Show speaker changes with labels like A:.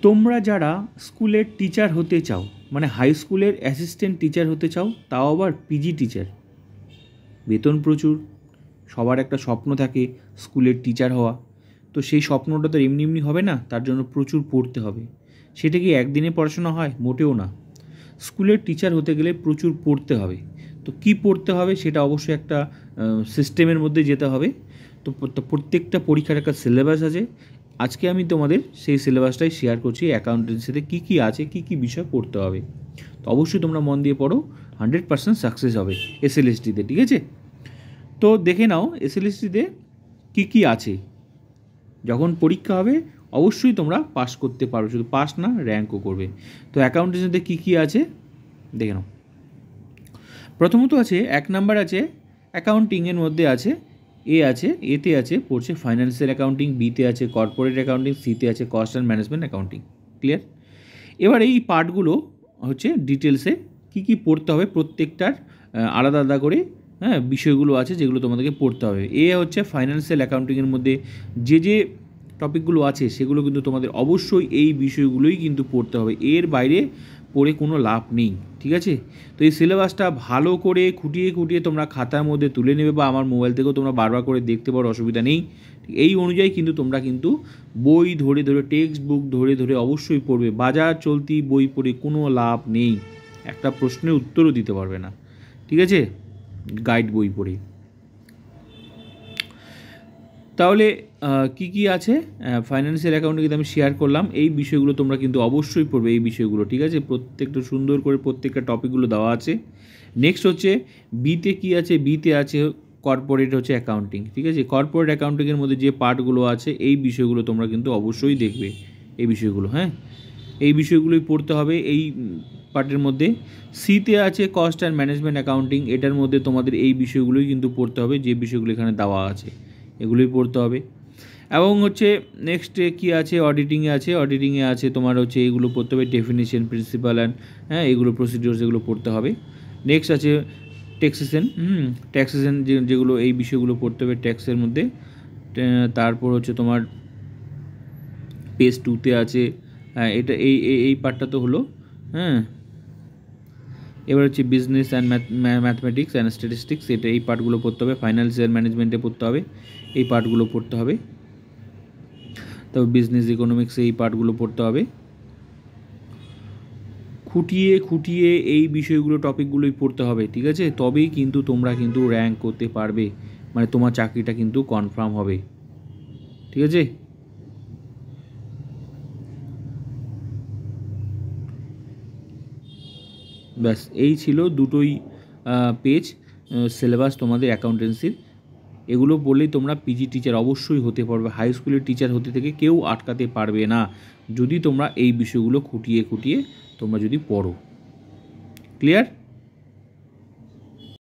A: তোমরা যারা স্কুলের টিচার হতে চাও, মানে হাই স্কুলের অ্যাসিস্ট্যান্ট টিচার হতে চাও, তাও আবার পিজি টিচার, বেতন প্রচুর, সবার একটা স্বপ্ন থাকে স্কুলের টিচার হওয়া, তো সেই স্বপ্নটা তো এমনি এমনি হবে না, তার জন্য প্রচুর পড়তে হবে। সেটা কি একদিনে পড়াশোনা হয়? মোটেও না। স্কুলের টিচার হতে গেলে প্রচুর পড়তে হবে। তো কী পড়তে হবে সেটা অবশ্যই একটা সিস্টেমের মধ্যে যেতে হবে। তো প্রত্যেকটা পরীক্ষার একটা সিলেবাস আছে। আজকে আমি তোমাদের সেই সিলেবাসটাই শেয়ার করছি। অ্যাকাউন্টেন্সিতে কী কী আছে, কী কী বিষয় পড়তে হবে। তো অবশ্যই তোমরা মন দিয়ে পড়ো, 100% সাকসেস হবে এসএলএসটিতে, ঠিক আছে? তো দেখে নাও এসএলএসটিতে কী কী আছে। যখন পরীক্ষা হবে অবশ্যই তোমরা পাস করতে পারো, শুধু পাস না, র্যাঙ্কও করবে। তো অ্যাকাউন্টেন্সিতে কী কী আছে দেখে নাও। প্রথমত আছে 1 নাম্বার আছে অ্যাকাউন্টিংয়ের মধ্যে আছে এতে আছে পড়ছে ফাইন্যান্সিয়াল অ্যাকাউন্টিং, বিতে আছে কর্পোরেট অ্যাকাউন্টিং, সিতে আছে cost and management accounting. Clear? এবার এই পার্টগুলো হচ্ছে ডিটেলসে কী কী পড়তে হবে, প্রত্যেকটার আলাদা আলাদা করে বিষয়গুলো আছে যেগুলো তোমাদেরকে পড়তে হবে। হচ্ছে ফাইন্যান্সিয়াল অ্যাকাউন্টিংয়ের মধ্যে যে টপিকগুলো আছে সেগুলো কিন্তু তোমাদের অবশ্যই এই বিষয়গুলোই কিন্তু পড়তে হবে, এর বাইরে পড়ে কোনো লাভ নেই, ঠিক আছে? তো এই সিলেবাসটা ভালো করে খুঁটিয়ে খুঁটিয়ে তোমরা খাতার মধ্যে তুলে নেবে, বা আমার মোবাইল থেকেও তোমরা বারবার করে দেখতে পারো, অসুবিধা নেই। এই অনুযায়ী কিন্তু তোমরা কিন্তু বই ধরে ধরে, টেক্সট বুক ধরে ধরে অবশ্যই পড়বে। বাজার চলতি বই পড়ে কোনো লাভ নেই, একটা প্রশ্নের উত্তরও দিতে পারবে না, ঠিক আছে, গাইড বই পড়ে। তাহলে কি কি আছে ফাইন্যান্সিয়াল অ্যাকাউন্টিং আমি শেয়ার করলাম, এই বিষয়গুলো তোমরা কিন্তু অবশ্যই পড়বে, এই বিষয়গুলো, ঠিক আছে? প্রত্যেকটা সুন্দর করে প্রত্যেকটা টপিকগুলো দেওয়া আছে। নেক্সট হচ্ছে বিতে কি আছে, বিতে আছে কর্পোরেট হচ্ছে অ্যাকাউন্টিং, ঠিক আছে? কর্পোরেট অ্যাকাউন্টিংয়ের মধ্যে যে পার্টগুলো আছে এই বিষয়গুলো তোমরা কিন্তু অবশ্যই দেখবে, এই বিষয়গুলো, এই বিষয়গুলোই পড়তে হবে এই পার্টের মধ্যে। সিতে আছে কস্ট অ্যান্ড ম্যানেজমেন্ট অ্যাকাউন্টিং, এটার মধ্যে তোমাদের এই বিষয়গুলোই কিন্তু পড়তে হবে, যে বিষয়গুলো এখানে দেওয়া আছে এগুলোই পড়তে হবে। এবং হচ্ছে নেক্সটে কী আছে, অডিটিংয়ে আছে তোমার হচ্ছে এইগুলো পড়তে হবে, ডেফিনিশন, প্রিন্সিপাল অ্যান্ড এগুলো প্রসিডিওর্স, এগুলো পড়তে হবে। নেক্সট আছে ট্যাক্সেশন যেগুলো, এই বিষয়গুলো পড়তে হবে ট্যাক্সের মধ্যে। তারপর হচ্ছে তোমার পেজ 2তে আছে, এটা এই পার্টটা তো হলো। এবার হচ্ছে business and mathematics and statistics, এটা এই পার্টগুলো পড়তে হবে। ফাইন্যান্সিয়াল ম্যানেজমেন্টে পড়তে হবে, এই পার্টগুলো পড়তে হবে। তবে বিজনেস ইকোনমিক্সে এই পার্টগুলো পড়তে হবে। খুঁটিয়ে খুঁটিয়ে এই বিষয়গুলো, টপিকগুলোই পড়তে হবে, ঠিক আছে? তবেই কিন্তু তোমরা কিন্তু র্যাঙ্ক করতে পারবে, মানে তোমার চাকরিটা কিন্তু কনফার্ম হবে, ঠিক আছে? ব্যাস, এই ছিল দুটোই পেজ সিলেবাস তোমাদের অ্যাকাউন্টেন্সির। এগুলো বললেই তোমরা পিজি টিচার অবশ্যই হতে পারবে, হাই স্কুলের টিচার হতে থেকে কেউ আটকাতে পারবে না, যদি তোমরা এই বিষয়গুলো খুঁটিয়ে খুঁটিয়ে তোমরা যদি পড়ো। ক্লিয়ার?